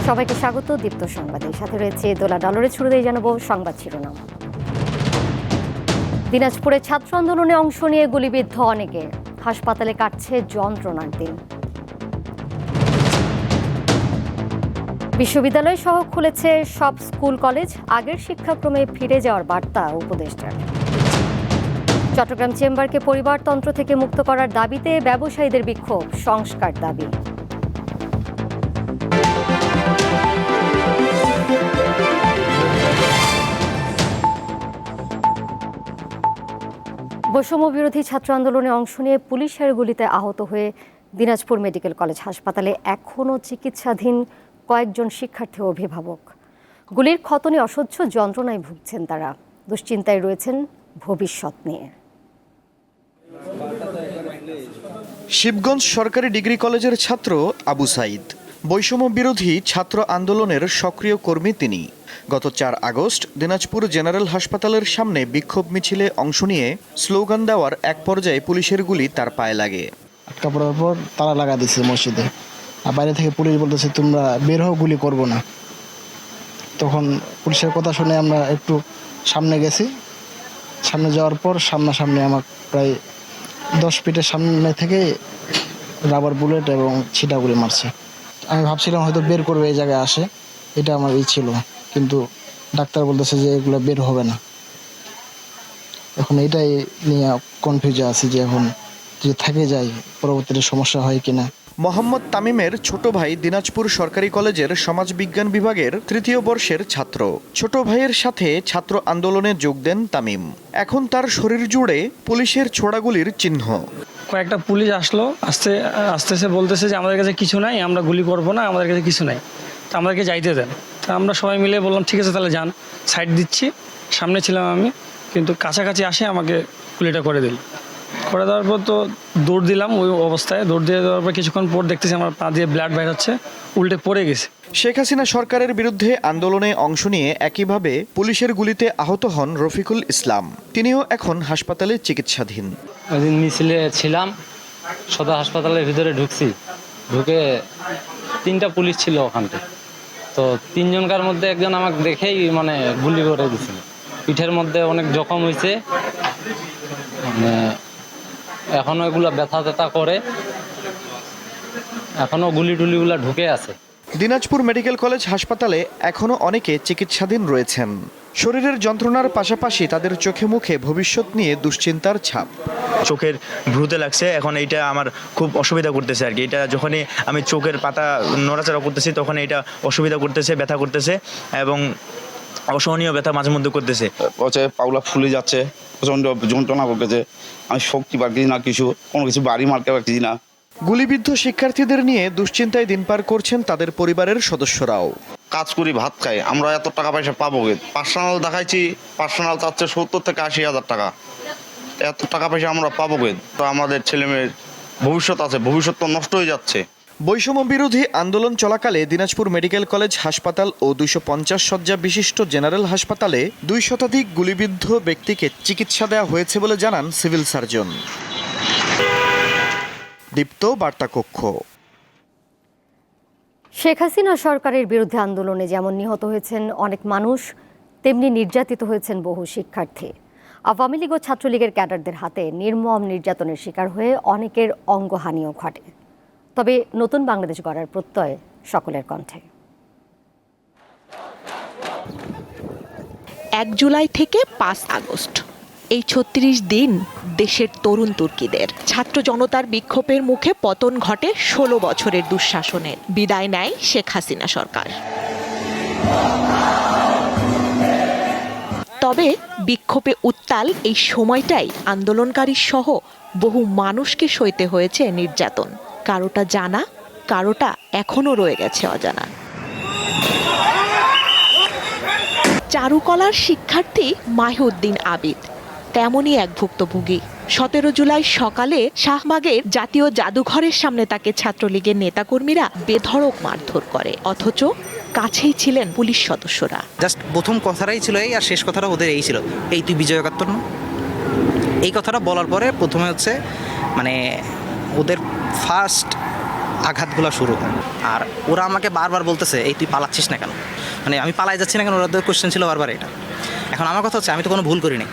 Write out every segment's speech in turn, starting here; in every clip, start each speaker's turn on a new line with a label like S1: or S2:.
S1: সবাইকে স্বাগত দীপ্ত সংবাদে। সাথে রয়েছে দোলা ডলরের। শুরুতেই জানাবো সংবাদ শিরোনাম। দিনাজপুরে ছাত্র আন্দোলনে অংশ নিয়ে গুলিবিদ্ধ অনেকে, হাসপাতালে কাটছে যন্ত্রণার দিন। বিশ্ববিদ্যালয় সহ খুলেছে সব স্কুল কলেজ, আগের শিক্ষাক্রমে ফিরে যাওয়ার বার্তা উপদেষ্টার। চট্টগ্রাম চেম্বারকে পরিবারতন্ত্র থেকে মুক্ত করার দাবিতে ব্যবসায়ীদের বিক্ষোভ, সংস্কার দাবি। বৈষম্য বিরোধী ছাত্র আন্দোলনে অংশ নিয়ে পুলিশের গুলিতে আহত হয়ে দিনাজপুর মেডিকেল কলেজ হাসপাতালে এখনও চিকিৎসাধীন কয়েকজন শিক্ষার্থী ও অভিভাবক। গুলির খতনে অসহ্য যন্ত্রণায় ভুগছেন তারা, দুশ্চিন্তায় রয়েছেন ভবিষ্যৎ নিয়ে।
S2: শিবগঞ্জ সরকারি ডিগ্রি কলেজের ছাত্র আবু সাইদ বৈষম্য বিরোধী ছাত্র আন্দোলনের সক্রিয় কর্মী তিনি। গত 4 আগস্ট দিনাজপুর জেনারেল হাসপাতালের সামনে বিক্ষোভ মিছিলে অংশ নিয়ে স্লোগান দেওয়ার এক পর্যায়ে পুলিশের গুলি তার পায়ে লাগে।
S3: আটকা পড়ার পর তালা লাগা দিচ্ছে মসজিদে, আর বাইরে থেকে পুলিশ বলতেছে তোমরা বের হও, গুলি করবো না। তখন পুলিশের কথা শুনে আমরা একটু সামনে গেছি। সামনে যাওয়ার পর সামনাসামনি আমার প্রায় 10 ফিটের সামনে থেকে রাবার বুলেট এবং ছিটা গুলি মারছে। আমি ভাবছিলাম হয়তো বের করবে, এই জায়গায় আসে, এটা আমার ছিল, কিন্তু ডাক্তার বলতেছে যে এগুলো বের হবে না। এখন এটাই নিয়ে কনফিউজে আছি যে এখন যে থাকে যাই পরবর্তীতে সমস্যা হয় কিনা।
S2: মোহাম্মদ তামিমের ছোট ভাই দিনাজপুর সরকারি কলেজের সমাজবিজ্ঞান বিভাগের 3য় বর্ষের ছাত্র। ছোট ভাইয়ের সাথে ছাত্র আন্দোলনে যোগ দেন তামিম। এখন তার শরীর জুড়ে পুলিশের ছোড়াগুলির চিহ্ন।
S4: কয়েকটা পুলিশ আসলো, আসতেছে বলতেছে যে আমাদের কাছে কিছু নাই, আমরা গুলি করবো না, আমাদের কাছে কিছু নাই, তা আমাদেরকে যাইতে দেন। তা আমরা সবাই মিলে বললাম ঠিক আছে তাহলে যান, সাইড দিচ্ছি। সামনে ছিলাম আমি, কিন্তু কাছাকাছি আসে আমাকে গুলিটা করে দিল। করে দেওয়ার পর তো দৌড় দিলাম, ওই অবস্থায় দৌড় দিয়ে দেওয়ার পর কিছুক্ষণ পর দেখতেছি আমার পা দিয়ে ব্লাড বের হচ্ছে, উল্টে পড়ে গেছে।
S2: শেখ হাসিনা সরকারের বিরুদ্ধে আন্দোলনে অংশ নিয়ে একইভাবে পুলিশের গুলিতে আহত হন রফিকুল ইসলাম। তিনিও এখন হাসপাতালে চিকিৎসাধীন।
S5: ওই দিন মিছিলে ছিলাম, সদর হাসপাতালের ভিতরে ঢুকছি, ঢুকে 3টা পুলিশ ছিল ওখানটা। তো 3 জনকার মধ্যে একজন আমাকে দেখেই মানে গুলি করে দিয়েছিল। পিঠের মধ্যে অনেক জখম হয়েছে, মানে এখনো এগুলা ব্যথা ট্যাথা করে, এখনো গুলি টুলিগুলা ঢুকে আছে।
S2: দিনাজপুর মেডিকেল কলেজ হাসপাতালে এখনো অনেকে চিকিৎসাধীন রয়েছেন। শরীরের যন্ত্রণার পাশাপাশি তাদের চোখে মুখে ভবিষ্যৎ নিয়ে দুশ্চিন্তার ছাপ।
S6: চোখের ভ্রুতে লাগছে, এখন এইটা আমার খুব অসুবিধা করতেছে আর কি। এটা যখনই আমি চোখের পাতা নড়াচড়া করতেছি তখন এইটা অসুবিধা করতেছে, ব্যথা করতেছে এবং অসহনীয় ব্যথা মাঝে মধ্যে করতেছে।
S7: পাউলা ফুলে যাচ্ছে, প্রচণ্ড যন্ত্রণা করতেছে, আমি শক্তি পাচ্ছি না, কোনো কিছু বাড়ি মারতে পারছি না।
S2: গুলিবিদ্ধ শিক্ষার্থীদের নিয়ে দুশ্চিন্তায় দিন পার করছেন তাদের পরিবারের সদস্যরাও।
S7: কাজ করি, ভাত খাই, আমরা এত টাকা পয়সা পাবো? পার্সোনাল দেখাইছি, পার্সোনাল চাচ্ছে 70 থেকে 80 হাজার টাকা। এত টাকা পয়সা আমরা পাবো? তো আমাদের ছেলেমেয়ের ভবিষ্যৎ আছে, ভবিষ্যৎ তো নষ্ট হয়ে যাচ্ছে।
S2: বৈষম্য বিরোধী আন্দোলন চলাকালে দিনাজপুর মেডিকেল কলেজ হাসপাতাল ও 250 শয্যা বিশিষ্ট জেনারেল হাসপাতালে 2 শতাধিক গুলিবিদ্ধ ব্যক্তিকে চিকিৎসা দেওয়া হয়েছে বলে জানান সিভিল সার্জন। দীপ্ত বার্তা কক্ষ।
S1: শেখ হাসিনা সরকারের বিরুদ্ধে আন্দোলনে যেমন নিহত হয়েছেন অনেক মানুষ, তেমনি নির্যাতিত হয়েছেন বহু শিক্ষার্থী। আওয়ামী লীগ ও ছাত্রলীগের ক্যাডারদের হাতে নির্মম নির্যাতনের শিকার হয়ে অনেকের অঙ্গহানিও ঘটে। তবে নতুন বাংলাদেশ গড়ার প্রত্যয় সকলের কণ্ঠে।
S8: 1 জুলাই থেকে 5 আগস্ট, এই 36 দিন দেশের তরুণ তুর্কিদের ছাত্র জনতার বিক্ষোভের মুখে পতন ঘটে 16 বছরের দুঃশাসনের। বিদায় নেয় শেখ হাসিনা সরকার। তবে বিক্ষোভে উত্তাল এই সময়টাই আন্দোলনকারী সহ বহু মানুষকে সইতে হয়েছে নির্যাতন। কারোটা জানা, কারোটা এখনো রয়ে গেছে অজানা। চারুকলার শিক্ষার্থী মাহিউদ্দিন আবিদ তেমনই এক ভুক্তভোগী। 17 জুলাই সকালে শাহবাগের জাতীয় জাদুঘরের সামনে তাকে ছাত্রলীগের নেতাকর্মীরা বেধড়ক মারধর করে, অথচ কাছেই ছিলেন পুলিশ সদস্যরা।
S9: জাস্ট প্রথম কথাটাই ছিল এই, আর শেষ কথাটা ওদের এই ছিল, এই তুই বিজয় একাত্তর না। এই কথাটা বলার পরে প্রথমে হচ্ছে মানে ওদের ফার্স্ট আঘাতগুলো শুরু হয়। আর ওরা আমাকে বারবার বলতেছে এই তুই পালাচ্ছিস না কেন, মানে আমি পালাই যাচ্ছি না কেন, ওরা কোশ্চেন ছিল বারবার এটা। এখন আমার কথা হচ্ছে আমি তো কোনো ভুল করিনি,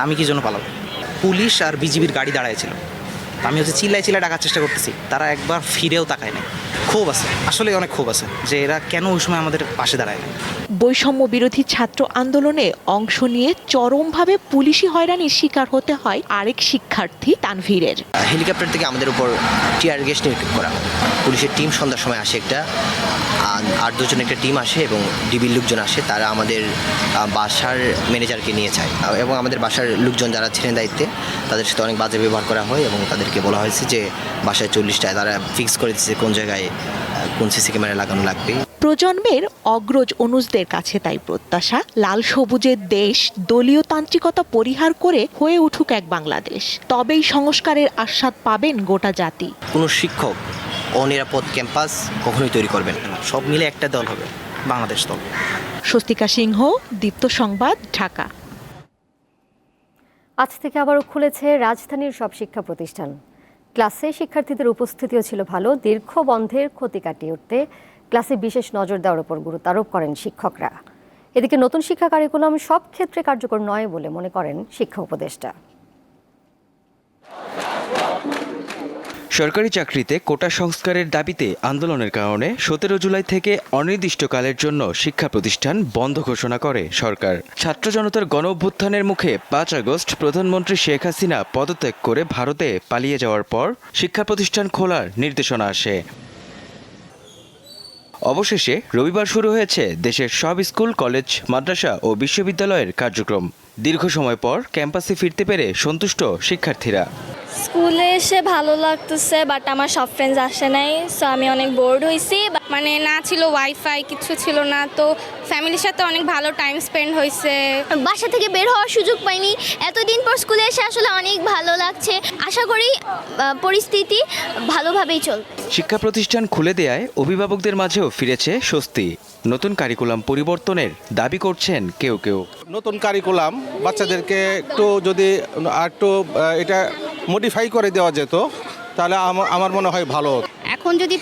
S9: আমি কি জন্য পালাবো? পুলিশ আর বিজিবির গাড়ি দাঁড়াইছিল, আমি হচ্ছে চিল্লাই ডাকার চেষ্টা করতেছি, তারা একবার ফিরেও তাকায় নাই। ক্ষোভ আছে, আসলে অনেক ক্ষোভ আছে যে এরা কেন ওই সময় আমাদের পাশে দাঁড়ায় না।
S8: বৈষম্য বিরোধী ছাত্র আন্দোলনে অংশ নিয়ে চরমভাবে পুলিশি হয়রানির শিকার হতে হয় আরেক শিক্ষার্থী তানভীরের।
S10: হেলিকপ্টার থেকে আমাদের উপর টিয়ার গ্যাস নিক্ষেপ করা হয়। পুলিশের টিম সন্ধ্যার সময় আসে, একটা 8-2 জন একটা টিম আসে এবং ডিবির লোকজন আসে, তারা আমাদের বাসার ম্যানেজারকে নিয়ে যায় এবং আমাদের বাসার লোকজন যারা ছিলেন দায়িত্বে তাদের সাথে অনেক বাজে ব্যবহার করা হয় এবং তাদেরকে বলা হয়েছে যে বাসায় 40টায় তারা ফিক্স করে দিচ্ছে কোন জায়গায় কোন সিসি ক্যামেরা লাগানো লাগবে।
S8: প্রজন্মের অগ্রজ অনুজদের কাছে তাই প্রত্যাশা, লাল সবুজের দেশ দলীয় তান্ত্রিকতা পরিহার করে হয়ে উঠুক এক বাংলাদেশ। তবেই সংস্কারের আস্বাদ পাবেন গোটা জাতি।
S10: কোনো শিক্ষক অনিরাপদ ক্যাম্পাস কখনোই তৈরি করবেন না।
S9: সব মিলে একটা দল হবে, বাংলাদেশ দল।
S8: স্বস্তিকা সিংহ, দীপ্ত সংবাদ, ঢাকা।
S1: আজ থেকে আবারও খুলেছে রাজধানীর সব শিক্ষা প্রতিষ্ঠান। ক্লাসে শিক্ষার্থীদের উপস্থিতিও ছিল ভালো। দীর্ঘ বন্ধের ক্ষতি কাটিয়ে উঠতে ক্লাসে বিশেষ নজর দেওয়ার উপর গুরুত্ব আরোপ করেন শিক্ষকরা। এদিকে নতুন শিক্ষা কারিকুলাম সব ক্ষেত্রে কার্যকর নয় বলে মনে করেন শিক্ষা উপদেষ্টা।
S11: সরকারি চাকরিতে কোটা সংস্কারের দাবিতে আন্দোলনের কারণে 17 জুলাই থেকে অনির্দিষ্টকালের জন্য শিক্ষা প্রতিষ্ঠান বন্ধ ঘোষণা করে সরকার। ছাত্র জনতার গণ অভ্যুত্থানের মুখে 5 আগস্ট প্রধানমন্ত্রী শেখ হাসিনা পদত্যাগ করে ভারতে পালিয়ে যাওয়ার পর শিক্ষা প্রতিষ্ঠান খোলার নির্দেশনা আসে। অবশেষে রবিবার শুরু হয়েছে দেশের সব স্কুল, কলেজ, মাদ্রাসা ও বিশ্ববিদ্যালয়ের কার্যক্রম। দীর্ঘ সময় পর ক্যাম্পাসে ফিরতে পেরে সন্তুষ্ট শিক্ষার্থীরা।
S12: স্কুলে এসে ভালো লাগতেছে, বাট আমার সব ফ্রেন্ডস আসে নাই, সো আমি অনেক বোর্ড হয়েছি। মানে না ছিল ওয়াইফাই, কিছু ছিল না, তো ফ্যামিলির সাথে অনেক ভালো টাইম স্পেন্ড হয়েছে।
S13: বাসা থেকে বের হওয়ার সুযোগ পাইনি, এতদিন পর স্কুলে এসে আসলে অনেক ভালো লাগছে। আশা করি পরিস্থিতি ভালোভাবেই চলবে।
S11: শিক্ষা প্রতিষ্ঠান খুলে দেয়ায় অভিভাবকদের মাঝেও ফিরেছে স্বস্তি। নতুন কারিকুলাম পরিবর্তনের দাবি করছেন কেউ কেউ।
S14: নতুন কারিকুলাম বাচ্চাদেরকে একটু যদি একটু এটা মডিফাই করে দেওয়া যেত তাহলে আমার মনে হয় ভালো।
S12: এখন যদি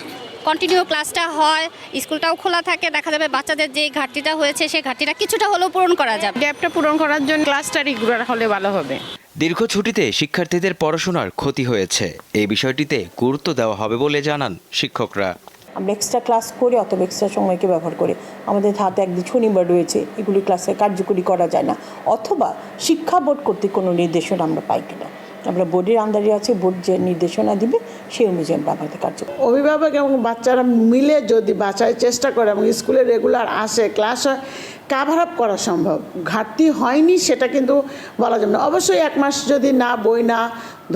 S12: কন্টিনিউ ক্লাসটা হয়, স্কুলটাও খোলা থাকে, দেখা যাবে বাচ্চাদের যে ঘাটতিটা হয়েছে সেই ঘাটতিটা কিছুটা হলেও পূরণ করা যাবে।
S15: গ্যাপটা পূরণ করার জন্য ক্লাসটা রেগুলার হলে ভালো হবে।
S11: দীর্ঘ ছুটিতে শিক্ষার্থীদের পড়াশোনার ক্ষতি হয়েছে, এই বিষয়টিতে গুরুত্ব দেওয়া হবে বলে জানান শিক্ষকরা।
S15: আমরা এক্সট্রা ক্লাস করে অথবা এক্সট্রা সময়কে ব্যবহার করে আমাদের হাতে একদিন শনিবার রয়েছে, এগুলি ক্লাসে কার্যকরী করা যায় না, অথবা শিক্ষা বোর্ড কর্তৃক কোনো নির্দেশনা আমরা পাই কিনা। আমরা বোর্ডের আন্ডারে আছে, বোর্ড যে নির্দেশনা দিবে সেই অনুযায়ী আমরা আমাদের কার্য।
S16: অভিভাবক এবং বাচ্চারা মিলে যদি বাঁচার চেষ্টা করে এবং স্কুলে রেগুলার আসে, ক্লাস কাভার আপ করা সম্ভব। ঘাটতি হয়নি সেটা কিন্তু বলা যাবে না। অবশ্যই 1 মাস যদি না বই না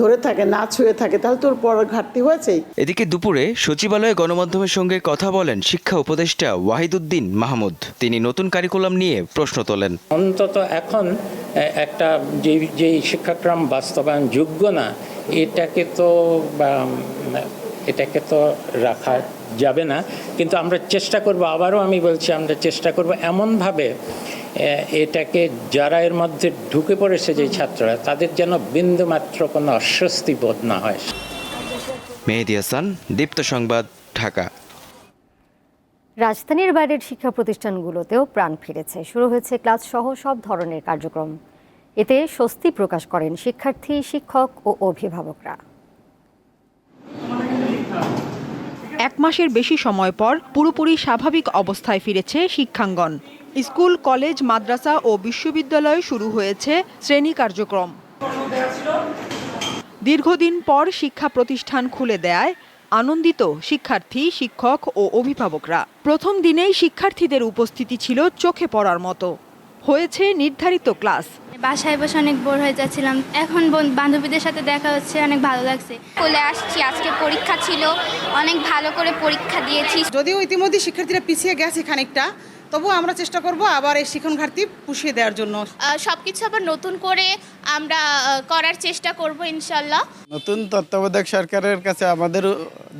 S16: ধরে থাকে, না ছুঁয়ে থাকে, তাহলে তোর পর ঘাটতি হয়েছেই।
S11: এদিকে দুপুরে সচিবালয়ে গণমাধ্যমের সঙ্গে কথা বলেন শিক্ষা উপদেষ্টা ওয়াহিদুদ্দিন মাহমুদ। তিনি নতুন কারিকুলাম নিয়ে প্রশ্ন তোলেন।
S17: অন্তত এখন একটা যে শিক্ষাক্রম বাস্তবায়ন যোগ্য না, এটাকে তো রাখা যাবে না। কিন্তু আমরা চেষ্টা করব, আবারও আমি বলছি, আমরা চেষ্টা করব এমনভাবে এটাকে যারা এর মধ্যে ঢুকে পড়েছে যে ছাত্ররা, তাদের যেন বিন্দুমাত্র কোনো অস্বস্তি বোধ না হয়।
S11: মেহেদী হাসান, দীপ্ত সংবাদ, ঢাকা।
S1: রাজধানীর বাইরের শিক্ষা প্রতিষ্ঠানগুলোতেও প্রাণ ফিরেছে। শুরু হয়েছে ক্লাস সহ সব ধরনের কার্যক্রম। এতে স্বস্তি প্রকাশ করেন শিক্ষার্থী, শিক্ষক ও অভিভাবকরা।
S18: 1 মাসের বেশি সময় পর পুরোপুরি স্বাভাবিক অবস্থায় ফিরেছে শিক্ষাঙ্গন। স্কুল, কলেজ, মাদ্রাসা ও বিশ্ববিদ্যালয়ে শুরু হয়েছে শ্রেণী কার্যক্রম। দীর্ঘদিন পর শিক্ষা প্রতিষ্ঠান খুলে দেয়ায় আনন্দিত শিক্ষার্থী, শিক্ষক ও অভিভাবকরা। প্রথম দিনেই শিক্ষার্থীদের উপস্থিতি ছিল চোখে পড়ার মতো। হয়েছে নির্ধারিত ক্লাস।
S12: বাসায় বসে অনেক বোর হয়ে যাচ্ছিলাম, এখন বান্ধবীদের সাথে দেখা হচ্ছে, অনেক ভালো লাগছে।
S13: স্কুলে আসছি, আজকে পরীক্ষা ছিল, অনেক ভালো করে পরীক্ষা দিয়েছি।
S15: যদিও ইতিমধ্যে শিক্ষার্থীরা পিছিয়ে গেছে খানিকটা, তবুও আমরা চেষ্টা করব আবার এই শিক্ষণ ঘাটতি পুষিয়ে দেওয়ার জন্য।
S13: সবকিছু আবার নতুন করে আমরা করার চেষ্টা করব ইনশাল্লাহ।
S19: নতুন তত্ত্বাবধায়ক সরকারের কাছে আমাদের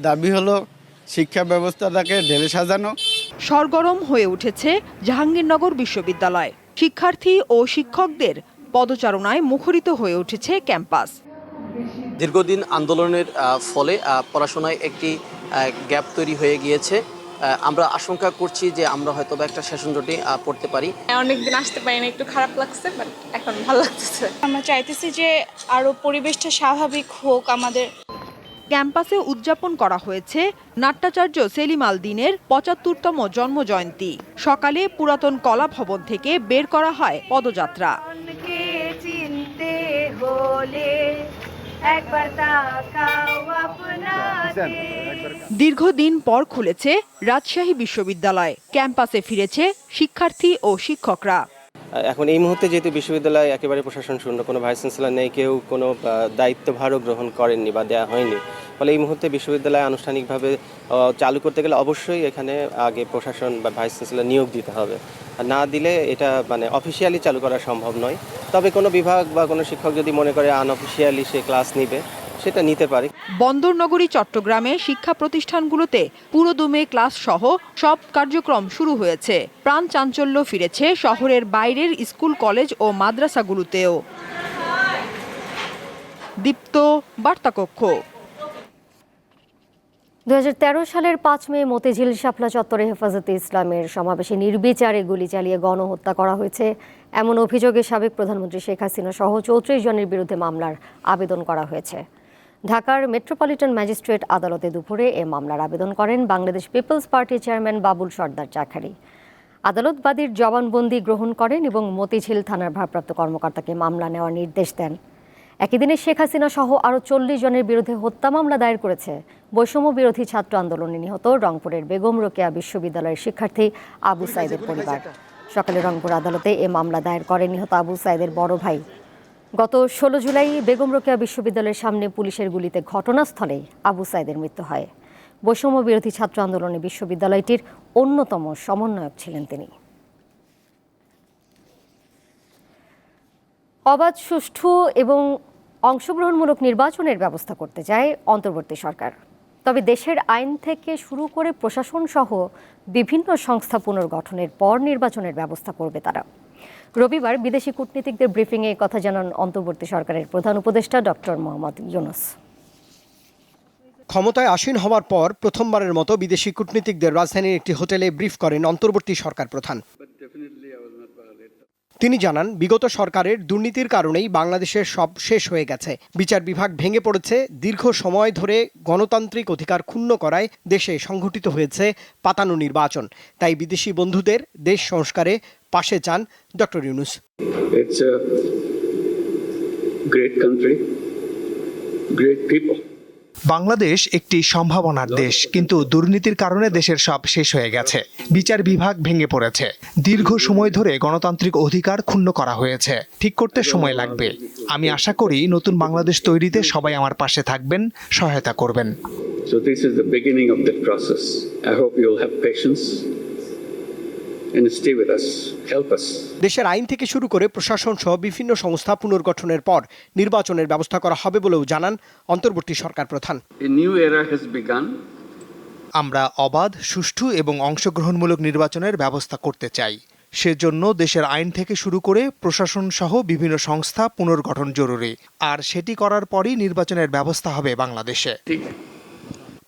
S19: দাবি হলো শিক্ষা ব্যবস্থাটাকে ঢেলে সাজানো।
S18: সরগরম হয়ে উঠেছে জাহাঙ্গীরনগর বিশ্ববিদ্যালয়। শিক্ষার্থী ও শিক্ষকদের পদচারণায় মুখরিত হয়ে উঠেছে ক্যাম্পাস।
S20: দীর্ঘদিন আন্দোলনের ফলে পড়াশোনায় একটি গ্যাপ তৈরি হয়ে গিয়েছে। আমরা আশঙ্কা করছি যে আমরা হয়তো একটা সেশন জটে পড়তে পারি।
S21: অনেকদিন আসতে পারি না, একটু খারাপ লাগছে, বাট এখন ভালো লাগতেছে। আমরা চাইতেছি যে আরো পরিবেশটা স্বাভাবিক হোক আমাদের।
S18: ক্যাম্পাসে উদযাপন করা হয়েছে নাট্যাচার্য সেলিম আল দ্বীনের ৭৫তম জন্মজয়ন্তী। সকালে পুরাতন কলা ভবন থেকে বের করা হয় পদযাত্রা। দীর্ঘদিন পর খুলেছে রাজশাহী বিশ্ববিদ্যালয়। ক্যাম্পাসে ফিরেছে শিক্ষার্থী ও শিক্ষকরা।
S22: এখন এই মুহূর্তে যেহেতু বিশ্ববিদ্যালয় একেবারে প্রশাসন শূন্য, কোনো ভাইস চ্যান্সেলর নেই, কেউ কোনো দায়িত্বভারও গ্রহণ করেননি বা দেওয়া হয়নি, ফলে এই মুহূর্তে বিশ্ববিদ্যালয় আনুষ্ঠানিকভাবে চালু করতে গেলে অবশ্যই এখানে আগে প্রশাসন বা ভাইস চ্যান্সেলর নিয়োগ দিতে হবে। আর না দিলে এটা অফিসিয়ালি চালু করা সম্ভব নয়। তবে কোনো বিভাগ বা কোনো শিক্ষক যদি মনে করে আনঅফিসিয়ালি সে ক্লাস নিবে, সেটা নিতে পারে।
S18: বন্দরনগরী চট্টগ্রামে শিক্ষা প্রতিষ্ঠানগুলোতে পুরোদমে ক্লাস সহ সব কার্যক্রম শুরু হয়েছে। প্রাণ চাঞ্চল্য ফিরেছে শহরের বাইরের স্কুল, কলেজ ও মাদ্রাসাগুলোতেও। দীপ্ত, বার্তাকক্ষ।
S1: ২০১৩ সালের ৫ মে মতিঝিল শাপলা চত্বরে হেফাজতে ইসলামের সমাবেশে নির্বিচারে গুলি চালিয়ে গণহত্যা করা হয়েছে এমন অভিযোগে সাবেক প্রধানমন্ত্রী শেখ হাসিনা সহ ৩৪ জনের বিরুদ্ধে মামলার আবেদন করা হয়েছে। ঢাকার মেট্রোপলিটন ম্যাজিস্ট্রেট আদালতে দুপুরে এ মামলার আবেদন করেন বাংলাদেশ পিপলস পার্টির চেয়ারম্যান বাবুল সরদার চাখারি। আদালত বাদীর জবানবন্দি গ্রহণ করেন এবং মতিঝিল থানার ভারপ্রাপ্ত কর্মকর্তাকে মামলা নেওয়ার নির্দেশ দেন। একই দিনে শেখ হাসিনা সহ আরও ৪০ জনের বিরুদ্ধে হত্যা মামলা দায়ের করেছে বৈষম্য বিরোধী ছাত্র আন্দোলনে নিহত রংপুরের বেগম রোকেয়া বিশ্ববিদ্যালয়ের শিক্ষার্থী আবু সাইদের পরিবার। সকালে রংপুর আদালতে এ মামলা দায়ের করেন নিহত আবু সাইদের বড় ভাই। গত ১৬ জুলাই বেগম রোকেয়া বিশ্ববিদ্যালয়ের সামনে পুলিশের গুলিতে ঘটনাস্থলেই আবু সাইদের মৃত্যু হয়। বৈষম্য বিরোধী ছাত্র আন্দোলনে বিশ্ববিদ্যালয়টির অন্যতম সমন্বয়ক ছিলেন তিনি। অবাধ, সুষ্ঠু এবং অংশগ্রহণমূলক নির্বাচনের ব্যবস্থা করতে চায় অন্তর্বর্তী সরকার। তবে দেশের আইন থেকে শুরু করে প্রশাসন সহ বিভিন্ন সংস্থা পুনর্গঠনের পর নির্বাচনের ব্যবস্থা করবে তারা। রবিবার বিদেশি কূটনীতিকদের ব্রিফিংয়ে কথা জানান অন্তর্বর্তী সরকারের প্রধান উপদেষ্টা ডক্টর মোহাম্মদ ইউনূস।
S23: ক্ষমতায় আসীন হওয়ার পর প্রথমবারের মতো বিদেশি কূটনীতিকদের রাজধানীর একটি হোটেলে ব্রিফ করেন অন্তর্বর্তী সরকার প্রধান। তিনি জানান, বিগত সরকারের দুর্নীতির কারণেই বাংলাদেশের সব শেষ হয়ে গেছে। বিচার বিভাগ ভেঙে পড়েছে। দীর্ঘ সময় ধরে গণতান্ত্রিক অধিকার ক্ষুণ্ণ করায় দেশে সংঘটিত হয়েছে পাতানো নির্বাচন। তাই বিদেশি বন্ধুদের দেশ সংস্কারে পাশে চান doctor Yunus.
S24: It's a great country, great people.
S25: Bangladesh একটি সম্ভাবনার দেশ, কিন্তু দুর্নীতির কারণে দেশের সব শেষ হয়ে গেছে। বিচার বিভাগ ভেঙে পড়েছে। দীর্ঘ সময় ধরে গণতান্ত্রিক অধিকার ক্ষুণ্ণ করা হয়েছে। ঠিক করতে সময় লাগবে। আমি আশা করি নতুন বাংলাদেশ তৈরিতে সবাই আমার পাশে থাকবেন, সহায়তা করবেন।
S24: So this is the beginning of that process. I hope you'll have patience and stay with us, help us.
S23: দেশের আইন থেকে শুরু করে প্রশাসন সহ বিভিন্ন সংস্থা পুনর্গঠনের পর নির্বাচনের ব্যবস্থা করা হবে বলেও জানান অন্তর্বর্তী সরকার প্রধান।
S24: A new era has begun.
S25: আমরা অবাধ, সুষ্ঠু এবং অংশগ্রহণমূলক নির্বাচনের ব্যবস্থা করতে চাই। সেজন্য দেশের আইন থেকে শুরু করে প্রশাসন সহ বিভিন্ন সংস্থা পুনর্গঠন জরুরি। আর সেটি করার পরই নির্বাচনের ব্যবস্থা হবে বাংলাদেশে।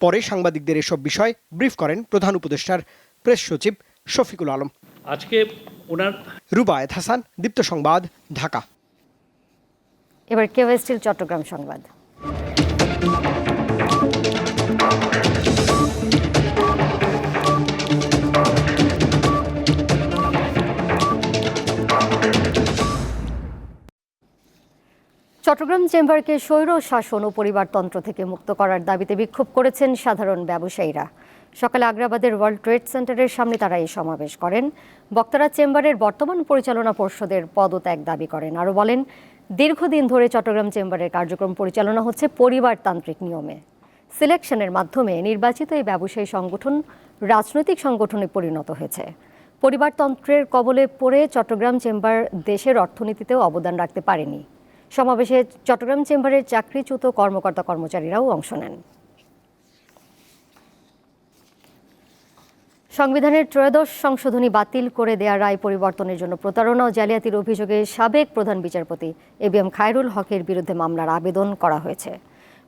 S23: পরে সাংবাদিকদের এসব বিষয় ব্রিফ করেন প্রধান উপদেষ্টার প্রেস সচিব শফিকুল আলম।
S26: আজকে ওনার
S23: রুবায়েত হাসান, দীপ্ত সংবাদ, ঢাকা।
S1: এবার কেওয়াই স্টিল চট্টগ্রাম সংবাদ। চট্টগ্রাম চেম্বারকে স্বৈর শাসন ও পরিবারতন্ত্র থেকে মুক্ত করার দাবিতে বিক্ষোভ করেছেন সাধারণ ব্যবসায়ীরা। সকালে আগ্রাবাদের ওয়ার্ল্ড ট্রেড সেন্টারের সামনে তারা এই সমাবেশ করেন। বক্তারা চেম্বারের বর্তমান পরিচালনা পর্ষদের পদত্যাগ দাবি করেন। আরও বলেন, দীর্ঘদিন ধরে চট্টগ্রাম চেম্বারের কার্যক্রম পরিচালনা হচ্ছে পরিবারতান্ত্রিক নিয়মে। সিলেকশনের মাধ্যমে নির্বাচিত এই ব্যবসায়ী সংগঠন রাজনৈতিক সংগঠনে পরিণত হয়েছে। পরিবারতন্ত্রের কবলে পড়ে চট্টগ্রাম চেম্বার দেশের অর্থনীতিতেও অবদান রাখতে পারেনি। সমাবেশে চট্টগ্রাম চেম্বারের চাকরিচ্যুত কর্মকর্তা কর্মচারীরাও অংশ নেন। সংবিধানের 'ত্রয়োদশ সংশোধনী বাতিল করে দেয়া রায় পরিবর্তনের জন্য প্রতারণা ও জালিয়াতির অভিযোগে সাবেক প্রধান বিচারপতি এবিএম খায়রুল হকের বিরুদ্ধে মামলার আবেদন করা হয়েছে।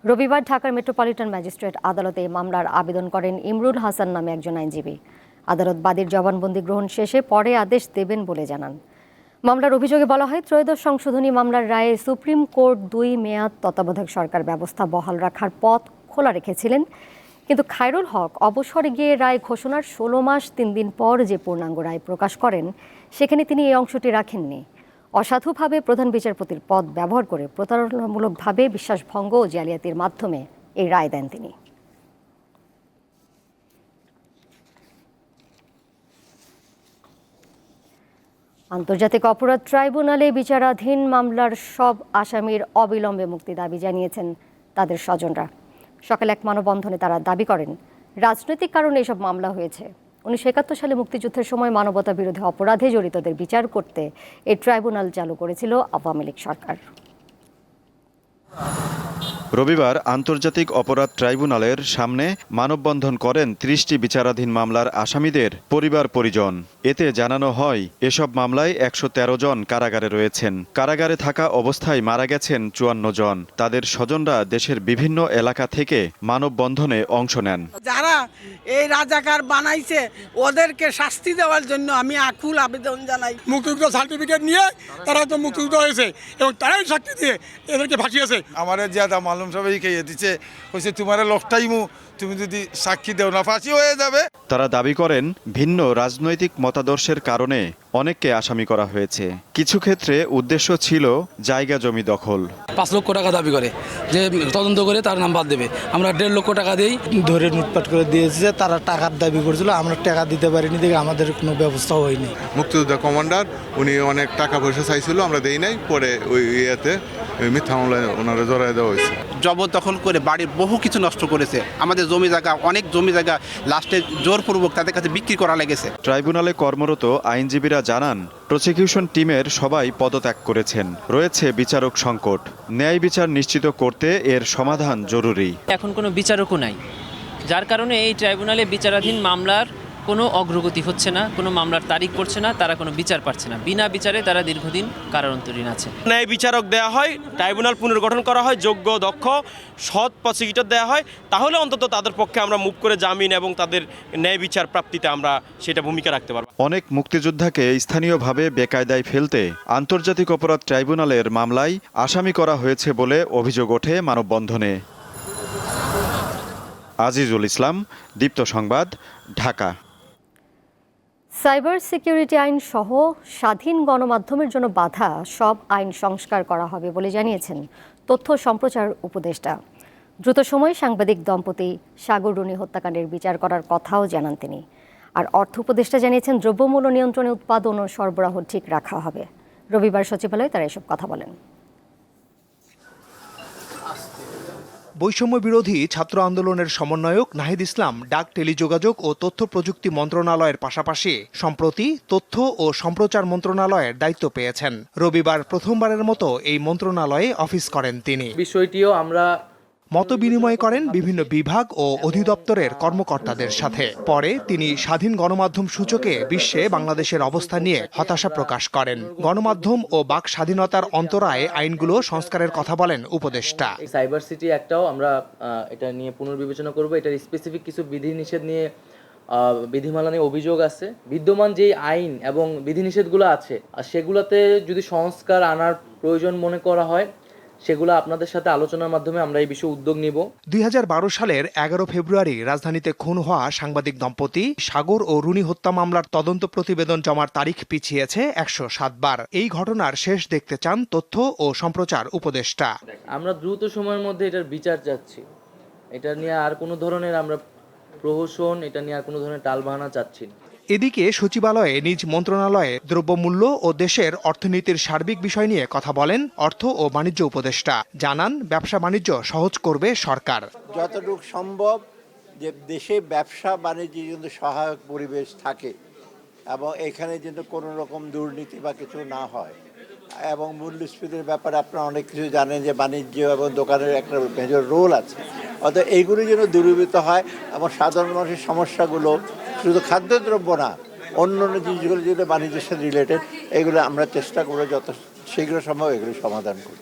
S1: রবিবার ঢাকার মেট্রোপলিটন ম্যাজিস্ট্রেট আদালতে এই মামলার আবেদন করেন ইমরুল হাসান নামে একজন আইনজীবী। আদালত বাদীর জবানবন্দি গ্রহণ শেষে পরে আদেশ দেবেন বলে জানান। মামলার অভিযোগে বলা হয়, ত্রয়োদশ সংশোধনী মামলার রায়ে সুপ্রিম কোর্ট 2 মেয়াদ তত্ত্বাবধায়ক সরকার ব্যবস্থা বহাল রাখার পথ খোলা রেখেছিলেন, কিন্তু খায়রুল হক অবসরে গিয়ে রায় ঘোষণার 16 মাস 3 দিন পর যে পূর্ণাঙ্গ রায় প্রকাশ করেন, সেখানে তিনি এই অংশটি রাখেননি। অসাধুভাবে প্রধান বিচারপতির পদ ব্যবহার করে প্রতারণামূলকভাবে বিশ্বাসভঙ্গ ও জালিয়াতির মাধ্যমে এই রায় দেন তিনি। আন্তর্জাতিক অপরাধ ট্রাইব্যুনালে বিচারাধীন মামলার সব আসামির অবিলম্বে মুক্তি দাবি জানিয়েছেন তাদের স্বজনরা। সকালে এক মানববন্ধনে তারা দাবি করেন, রাজনৈতিক কারণে এসব মামলা হয়েছে। 1971 সালে মুক্তিযুদ্ধের সময় মানবতা বিরোধী অপরাধে জড়িতদের বিচার করতে এই ট্রাইব্যুনাল চালু করেছিল আওয়ামী লীগ সরকার।
S3: রবিবার আন্তর্জাতিক অপরাধ ট্রাইব্যুনালের সামনে মানববন্ধন করেন 30টি বিচারাধীন মামলার আসামিদের পরিবার পরিজন। এতে জানানো হয়, এসব মামলায় 113 জন কারাগারে রয়েছেন। কারাগারে থাকা অবস্থায় মারা গেছেন 54 জন। তাদের স্বজনরা দেশের বিভিন্ন এলাকা থেকে মানববন্ধনে অংশ নেন।
S4: যারা এই রাজাকার বানাইছে ওদেরকে শাস্তি দেওয়ার জন্য আমি আকুল আবেদন জানাই।
S5: মুক্তিযুদ্ধ সার্টিফিকেট নিয়ে তারা তো মুক্তিযুদ্ধ হয়েছে এবং তারাই সাক্ষী দিয়ে এদেরকে ফাঁসিয়েছে। আমার জিয়াদা মালুম সবাই খেয়ে দিচ্ছে, কইছে তোমার লোকটাইমু, তুমি যদি সাক্ষী দেও না ফাঁসি হয়ে যাবে।
S3: তারা দাবি করেন, ভিন্ন রাজনৈতিক মতাদর্শের কারণে অনেককে আসামি করা হয়েছে। কিছু ক্ষেত্রে উদ্দেশ্য ছিল জায়গা জমি দখল।
S6: 5 লক্ষ টাকা দাবি করে যে তদন্ত করে তার নাম বাদ দেবে। আমরা 1.5 লক্ষ টাকা দিই
S7: ধরে লুটপাট করে দিয়েছে। তারা টাকার দাবি করেছিল, আমরা টাকা দিতে পারিনি দেখে আমাদের কোনো ব্যবস্থা হয়নি।
S26: মুক্তিযোদ্ধা কমান্ডার উনি অনেক টাকা পয়সা চাইছিল, আমরা দেই নাই। পরে ওই ইয়েতে মিথ্যা মামলায় ওনারা জড়াই দেওয়া হয়েছে।
S27: জবরদখল করে বাড়ির বহু কিছু নষ্ট করেছে। আমাদের জমি জায়গা, অনেক জমি জায়গা লাস্টে জোরপূর্বক তাদের কাছে বিক্রি করা লেগেছে।
S3: ট্রাইব্যুনালে কর্মরত আইনজীবীরা জানান, প্রসিকিউশন টিমের সবাই পদত্যাগ করেছেন। রয়েছে বিচারক সংকট। ন্যায় বিচার নিশ্চিত করতে এর সমাধান জরুরি।
S28: এখন কোনো বিচারকও নাই, যার কারণে এই ট্রাইব্যুনালে বিচারাধীন মামলার কোনো অগ্রগতি হচ্ছে না, কোনো মামলার তারিখ পড়ছে না, তারা কোনো বিচার পাচ্ছে না। বিনা বিচারে তারা দীর্ঘদিন কারান্তরীণ আছে।
S29: ন্যায় বিচারক দেওয়া হয়, ট্রাইব্যুনাল পুনর্গঠন করা হয়, যোগ্য দক্ষ সৎ প্রসিকিউটর দেওয়া হয়, তাহলে অন্তত তাদের পক্ষে আমরা মুভ করে জামিন এবং তাদের ন্যায় বিচার প্রাপ্তিতে আমরা সেটা ভূমিকা রাখতে পারব।
S3: অনেক মুক্তিযোদ্ধাকে স্থানীয়ভাবে বেকায়দায় ফেলতে আন্তর্জাতিক অপরাধ ট্রাইব্যুনালের মামলায় আসামি করা হয়েছে বলে অভিযোগ ওঠে মানববন্ধনে। আজিজুল ইসলাম, দীপ্ত সংবাদ, ঢাকা।
S1: সাইবার সিকিউরিটি আইন সহ স্বাধীন গণমাধ্যমের জন্য বাধা সব আইন সংস্কার করা হবে বলে জানিয়েছেন তথ্য সম্প্রচার উপদেষ্টা। দ্রুত সময়ে সাংবাদিক দম্পতি সাগর রুনি হত্যাকাণ্ডের বিচার করার কথাও জানান তিনি। আর অর্থ উপদেষ্টা জানিয়েছেন, দ্রব্যমূল্য নিয়ন্ত্রণে উৎপাদন ও সরবরাহ ঠিক রাখা হবে। রবিবার সচিবালয়ে তারা এসব কথা বলেন।
S25: বৈষম্য বিরোধী ছাত্র আন্দোলনের সমন্বয়ক নাহিদ ইসলাম ডাক, টেলিযোগাযোগ ও তথ্য প্রযুক্তি মন্ত্রণালয়ের পাশাপাশি সম্প্রতি তথ্য ও সম্প্রচার মন্ত্রণালয়ের দায়িত্ব পেয়েছেন। রবিবার প্রথমবারের মতো এই মন্ত্রণালয়ে অফিস করেন তিনি।
S30: বিষয়টিও আমরা
S25: মত বিনিময় করেন বিভিন্ন বিভাগ ও অধিদপ্তরের কর্মকর্তাদের সাথে। পরে তিনি স্বাধীন গণমাধ্যম সূচকে বিশ্বে বাংলাদেশের অবস্থান নিয়ে হতাশা প্রকাশ করেন। গণমাধ্যম ও বাক স্বাধীনতার অন্তরায় আইনগুলো সংস্কারের কথা বলেন উপদেষ্টা।
S30: সাইবার সিটি একটাও আমরা এটা নিয়ে পুনর্বিবেচনা করব। এটার স্পেসিফিক কিছু বিধিনিষেধ নিয়ে বিধিমালা নিয়ে অভিযোগ আছে। বিদ্যমান যে আইন এবং বিধিনিষেধগুলো আছে আর সেগুলোতে যদি সংস্কার আনার প্রয়োজন মনে করা হয়, সেগুলো আপনাদের সাথে আলোচনার মাধ্যমে আমরা এই বিষয়ে উদ্যোগ নিব।
S25: 2012 সালের 11 ফেব্রুয়ারি রাজধানীতে খুন হওয়া সাংবাদিক দম্পতি সাগর ও রুনি হত্যা মামলার তদন্ত প্রতিবেদন জমার তারিখ পিছিয়েছে 107 বার। এই ঘটনার শেষ দেখতে চান তথ্য ও সম্প্রচার উপদেষ্টা।
S30: আমরা দ্রুত সময়ের মধ্যে এটার বিচার চাচ্ছি। এটা নিয়ে আর কোনো ধরনের আমরা প্রহসন, এটা নিয়ে আর কোনো ধরনের টালবাহানা চাচ্ছি না।
S25: এদিকে সচিবালয়ে নিজ মন্ত্রণালয়ে দ্রব্যমূল্য ও দেশের অর্থনীতির সার্বিক বিষয় নিয়ে কথা বলেন অর্থ ও বাণিজ্য উপদেষ্টা। জানান, ব্যবসা বাণিজ্য সহজ করবে সরকার।
S31: যতটুকু সম্ভব যে দেশে ব্যবসা বাণিজ্যে কিন্তু সহায়ক পরিবেশ থাকে এবং এখানে যেন কোনো রকম দুর্নীতি বা কিছু না হয়, এবং মূল্যস্ফীতির ব্যাপারে আপনারা অনেক কিছু জানেন যে বাণিজ্য এবং দোকানের একটা মেজর রোল আছে। অর্থাৎ এইগুলি যেন দূরীভূত হয় এবং সাধারণ মানুষের সমস্যাগুলো শুধু খাদ্যদ্রব্য না, অন্য অন্য জিনিসগুলো যেগুলো বাণিজ্যের সাথে রিলেটেড, এগুলো আমরা চেষ্টা করবো যত শীঘ্র সম্ভব এগুলো সমাধান করি।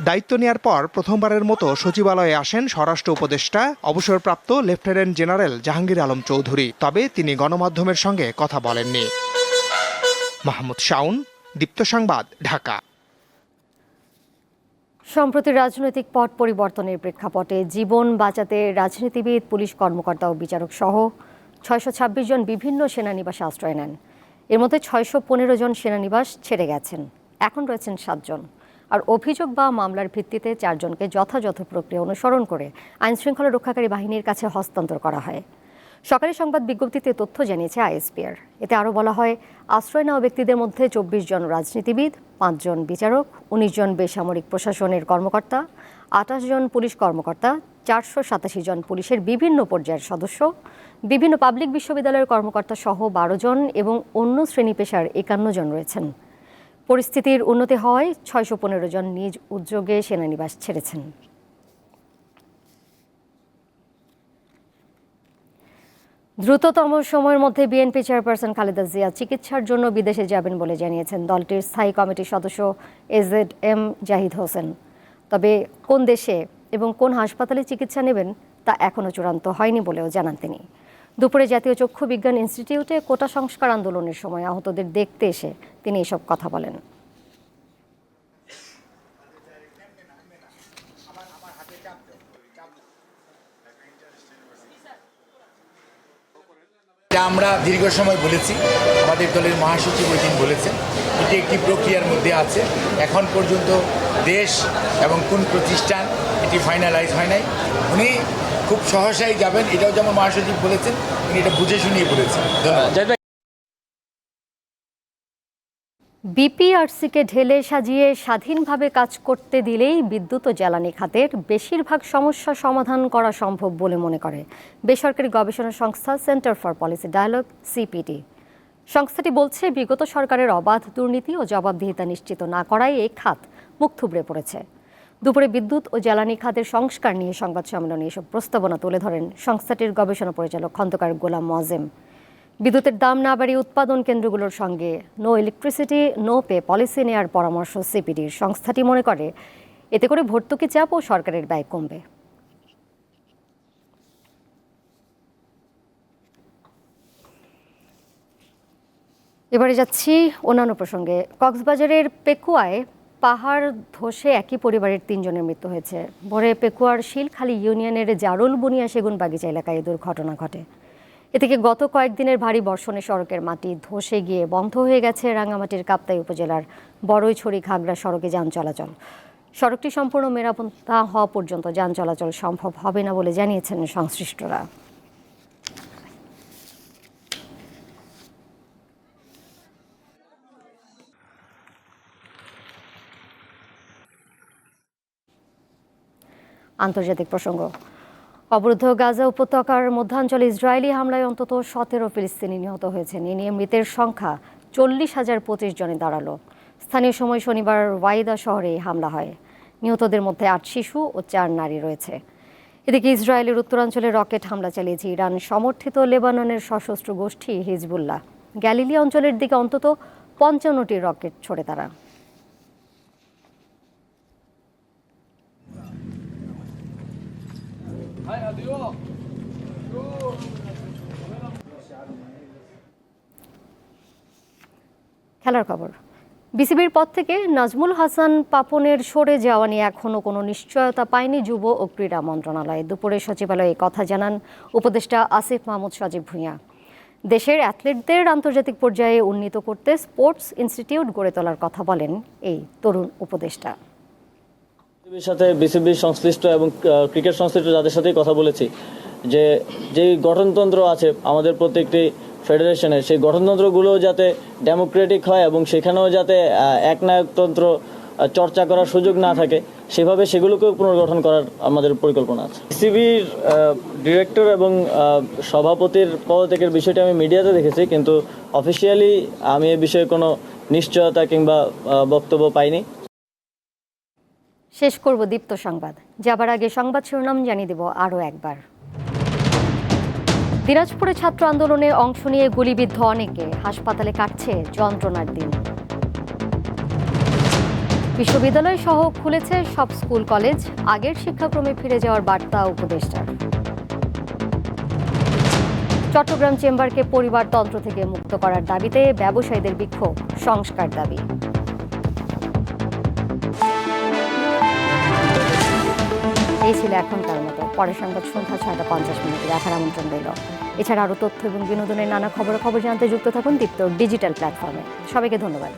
S25: দায়িত্ব নেয়ার পর প্রথমবারের মতো সচিবালয়ে আসেন স্বরাষ্ট্র উপদেষ্টা অবসরপ্রাপ্ত লেফটেন্যান্ট জেনারেল জাহাঙ্গীর আলম চৌধুরী। তবে তিনি গণমাধ্যমের সঙ্গে কথা বলেননি। মাহমুদ শাওন, দীপ্ত সংবাদ, ঢাকা।
S1: সম্প্রতি রাজনৈতিক পট পরিবর্তনের প্রেক্ষাপটে জীবন বাঁচাতে রাজনীতিবিদ, পুলিশ কর্মকর্তা ও বিচারক সহ 626 জন বিভিন্ন সেনানিবাসে আশ্রয় নেন। এর মধ্যে 615 জন সেনানিবাস ছেড়ে গেছেন, এখন রয়েছেন 7 জন। আর অভিযোগ বা মামলার ভিত্তিতে 4 জনকে যথাযথ প্রক্রিয়া অনুসরণ করে আইনশৃঙ্খলা রক্ষাকারী বাহিনীর কাছে হস্তান্তর করা হয়। সরকারি সংবাদ বিজ্ঞপ্তিতে তথ্য জানিয়েছে আইএসপিআর। এতে আরও বলা হয়, আশ্রয় নেওয়া ব্যক্তিদের মধ্যে 24 জন রাজনীতিবিদ, 5 জন বিচারক, 19 জন বেসামরিক প্রশাসনের কর্মকর্তা, 28 জন পুলিশ কর্মকর্তা, 487 জন পুলিশের বিভিন্ন পর্যায়ের সদস্য, বিভিন্ন পাবলিক বিশ্ববিদ্যালয়ের কর্মকর্তা সহ 12 জন এবং অন্য শ্রেণী পেশার 51 জন রয়েছেন। পরিস্থিতির উন্নতি হওয়ায় 615 জন নিজ উদ্যোগে সেনানিবাস ছেড়েছেন। দ্রুততম সময়ের মধ্যে বিএনপি চেয়ারপারসন খালেদা জিয়া চিকিৎসার জন্য বিদেশে যাবেন বলে জানিয়েছেন দলটির স্থায়ী কমিটির সদস্য এজেড-এম জাহিদ হোসেন। তবে কোন দেশে এবং কোন হাসপাতালে চিকিৎসা নেবেন তা এখনও চূড়ান্ত হয়নি বলেও জানান তিনি। দুপুরে জাতীয় চক্ষু বিজ্ঞান ইনস্টিটিউটে কোটা সংস্কার আন্দোলনের সময় আহতদের দেখতে এসে তিনি এসব কথা বলেন।
S2: আমরা দীর্ঘ সময় বলেছি, আমাদের দলের মহাসচিব ওই দিন বলেছেন, এটি একটি প্রক্রিয়ার মধ্যে আছে। এখন পর্যন্ত দেশ এবং কোন প্রতিষ্ঠান এটি ফাইনালাইজ হয় নাই। উনি খুব সহসাই যাবেন, এটাও যেমন মহাসচিব বলেছেন, উনি এটা বুঝে শুনিয়ে বলেছেন। ধন্যবাদ।
S1: বিপিআরসিকে ঢেলে সাজিয়ে স্বাধীনভাবে কাজ করতে দিলেই বিদ্যুৎ ও জ্বালানি খাতের বেশিরভাগ সমস্যা সমাধান করা সম্ভব বলে মনে করে বেসরকারি গবেষণা সংস্থা centre for policy dialogue, CPD. সংস্থাটি বলছে, বিগত সরকারের অবাধ দুর্নীতি ও জবাবদিহিতা নিশ্চিত না করায় এই খাত মুখ থুবড়ে পড়েছে। দুপুরে বিদ্যুৎ ও জ্বালানি খাতের সংস্কার নিয়ে সংবাদ সম্মেলনে এসব প্রস্তাবনা তুলে ধরেন সংস্থাটির গবেষণা পরিচালক খন্দকার গোলাম মোয়াজ্জেম। বিদ্যুতের দাম না বাড়িয়ে উৎপাদন কেন্দ্রগুলোর সঙ্গে no electricity no pay policy নেওয়ার পরামর্শ সিপিডির। সংস্থাটি মনে করে এতে করে ভর্তুকি চাপ ও সরকারের ব্যয় কমবে। এবারে যাচ্ছি অন্যান্য প্রসঙ্গে। কক্সবাজারের পেকুয়ায় পাহাড় ধসে একই পরিবারের 3 জনের মৃত্যু হয়েছে। ভোরে পেকুয়ার শিলখালী ইউনিয়নের জারুল বুনিয়া সেগুন বাগিচা এলাকায় এই দুর্ঘটনা ঘটে। এদিকে গত কয়েকদিনের ভারী বর্ষণে সড়কের মাটি ধসে গিয়ে বন্ধ হয়ে গেছে রাঙ্গামাটির কাপ্তাই উপজেলার বড়ইছড়ি ঘাগড়া সড়কে যান চলাচল। সড়কটি সম্পূর্ণ মেরামত না হওয়া পর্যন্ত যান চলাচল সম্ভব হবে না বলে জানিয়েছেন সংশ্লিষ্টরা। আন্তর্জাতিক প্রসঙ্গ। অবরুদ্ধ গাজা উপত্যকার মধ্যাঞ্চলে ইসরায়েলি হামলায় অন্তত 17 ফিলিস্তিনি নিহত হয়েছেন। এ নিয়ে মৃতের সংখ্যা 40,025 জনে দাঁড়ালো। স্থানীয় সময় শনিবার ওয়াইদা শহরে হামলা হয়। নিহতদের মধ্যে 8 শিশু ও 4 নারী রয়েছে। এদিকে ইসরায়েলের উত্তরাঞ্চলে রকেট হামলা চালিয়েছে ইরান সমর্থিত লেবাননের সশস্ত্র গোষ্ঠী হিজবুল্লাহ। গ্যালিলি অঞ্চলের দিকে অন্তত 55টি রকেট ছোড়ে তারা। খেলার খবর। বিসিবির পদ থেকে নাজমুল হাসান পাপনের সরে যাওয়া নিয়ে এখনও কোনো নিশ্চয়তা পায়নি যুব ও ক্রীড়া মন্ত্রণালয়। দুপুরে সচিবালয়ে কথা জানান উপদেষ্টা আসিফ মাহমুদ সজীব ভূঁইয়া। দেশের অ্যাথলেটদের আন্তর্জাতিক পর্যায়ে উন্নীত করতে স্পোর্টস ইনস্টিটিউট গড়ে তোলার কথা বলেন এই তরুণ উপদেষ্টা।
S8: বিসিবির সাথে বিসিবির সংশ্লিষ্ট এবং ক্রিকেট সংশ্লিষ্ট যাদের সাথেই কথা বলেছি যে যেই গঠনতন্ত্র আছে আমাদের প্রত্যেকটি ফেডারেশনের, সেই গঠনতন্ত্রগুলো যাতে ডেমোক্রেটিক হয় এবং সেখানেও যাতে একনায়কতন্ত্র চর্চা করার সুযোগ না থাকে, সেভাবে সেগুলোকেও পুনর্গঠন করার আমাদের পরিকল্পনা আছে। বিসিবির ডিরেক্টর এবং সভাপতির পদত্যাগের বিষয়টি আমি মিডিয়াতে দেখেছি, কিন্তু অফিসিয়ালি আমি এ বিষয়ে কোনো নিশ্চয়তা কিংবা বক্তব্য পাইনি।
S1: শেষ করব দীপ্ত সংবাদ। যাবার আগে সংবাদ শিরোনাম জানিয়ে দেব আরও একবার। দিনাজপুরে ছাত্র আন্দোলনে অংশ নিয়ে গুলিবিদ্ধ অনেকে, হাসপাতালে কাটছে যন্ত্রণার দিন। বিশ্ববিদ্যালয় সহ খুলেছে সব স্কুল কলেজ, আগের শিক্ষাক্রমে ফিরে যাওয়ার বার্তা উপদেষ্টার। চট্টগ্রাম চেম্বারকে পরিবারতন্ত্র থেকে মুক্ত করার দাবিতে ব্যবসায়ীদের বিক্ষোভ, সংস্কার দাবি। এই ছিল এখনকার মতো। পরের সংবাদ সন্ধ্যা 6:50 দেখার আমন্ত্রণ রইল। এছাড়া আরও তথ্য এবং বিনোদনের নানা খবরাখবর জানতে যুক্ত থাকুন দীপ্ত ডিজিটাল প্ল্যাটফর্মে। সবাইকে ধন্যবাদ।